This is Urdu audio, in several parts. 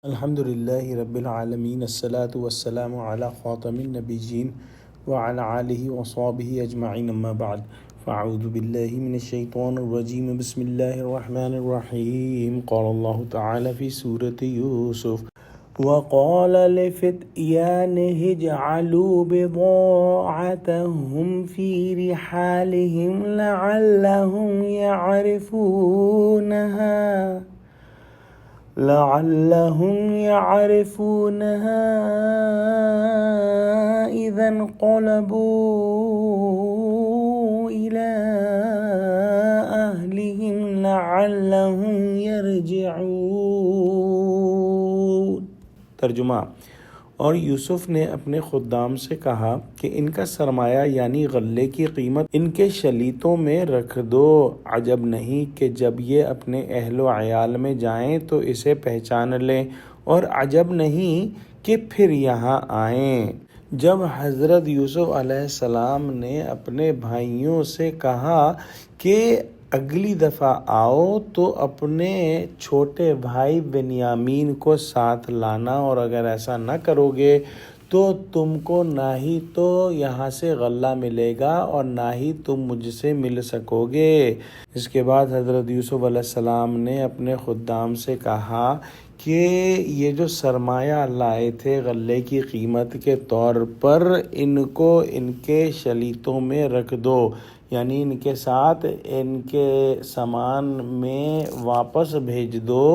الحمد لله رب العالمين الصلاة والسلام على خاتم النبيين وعلى آله وصحبه أجمعين أما بعد فأعوذ بالله من الشيطان الرجيم بسم الله الرحمن الرحيم قال الله تعالى في سورة يوسف وقال لفتيانه اجعلوا بضاعتهم في رحالهم لعلهم يعرفونها إذا انقلبوا إلى أهلهم لعلهم يرجعون۔ ترجمہ: اور یوسف نے اپنے خدام سے کہا کہ ان کا سرمایہ یعنی غلے کی قیمت ان کے شلیتوں میں رکھ دو، عجب نہیں کہ جب یہ اپنے اہل و عیال میں جائیں تو اسے پہچان لیں، اور عجب نہیں کہ پھر یہاں آئیں۔ جب حضرت یوسف علیہ السلام نے اپنے بھائیوں سے کہا کہ اگلی دفعہ آؤ تو اپنے چھوٹے بھائی بنیامین کو ساتھ لانا، اور اگر ایسا نہ کرو گے تو تم کو نہ ہی تو یہاں سے غلہ ملے گا اور نہ ہی تم مجھ سے مل سکو گے۔ اس کے بعد حضرت یوسف علیہ السلام نے اپنے خدام سے کہا کہ یہ جو سرمایہ لائے تھے غلے کی قیمت کے طور پر، ان کو ان کے شلیتوں میں رکھ دو، یعنی ان کے ساتھ ان کے سامان میں واپس بھیج دو،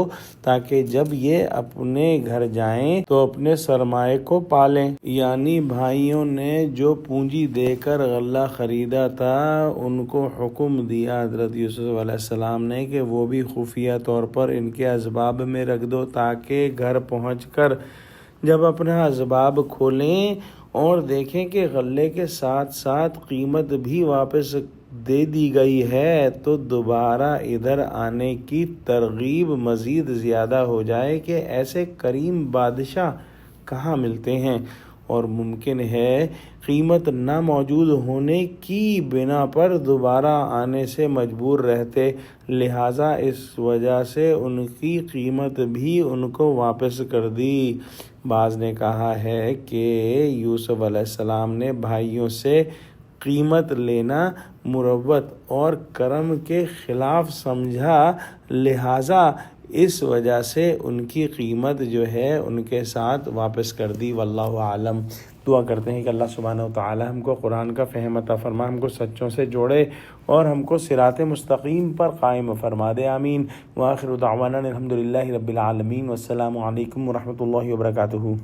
تاکہ جب یہ اپنے گھر جائیں تو اپنے سرمایہ کو پالیں۔ یعنی بھائیوں نے جو پونجی دے کر غلہ خریدا تھا ان کو حکم دیا حضرت یوسف علیہ السلام نے کہ وہ بھی خفیہ طور پر ان کے اسباب میں رکھ دو، تاکہ گھر پہنچ کر جب اپنا اسباب کھولیں اور دیکھیں کہ غلے کے ساتھ ساتھ قیمت بھی واپس دے دی گئی ہے تو دوبارہ ادھر آنے کی ترغیب مزید زیادہ ہو جائے کہ ایسے کریم بادشاہ کہاں ملتے ہیں، اور ممکن ہے قیمت نہ موجود ہونے کی بنا پر دوبارہ آنے سے مجبور رہتے، لہٰذا اس وجہ سے ان کی قیمت بھی ان کو واپس کر دی۔ بعض نے کہا ہے کہ یوسف علیہ السلام نے بھائیوں سے قیمت لینا مروت اور کرم کے خلاف سمجھا، لہٰذا اس وجہ سے ان کی قیمت جو ہے ان کے ساتھ واپس کر دی۔ واللہ عالم۔ دعا کرتے ہیں کہ اللہ سبحانہ و تعالی ہم کو قرآن کا فہم عطا فرما، ہم کو سچوں سے جوڑے اور ہم کو صراط مستقیم پر قائم فرما دے، آمین۔ وآخر دعوانا الحمد للہ رب العالمین، والسلام علیکم ورحمۃ اللہ وبرکاتہ۔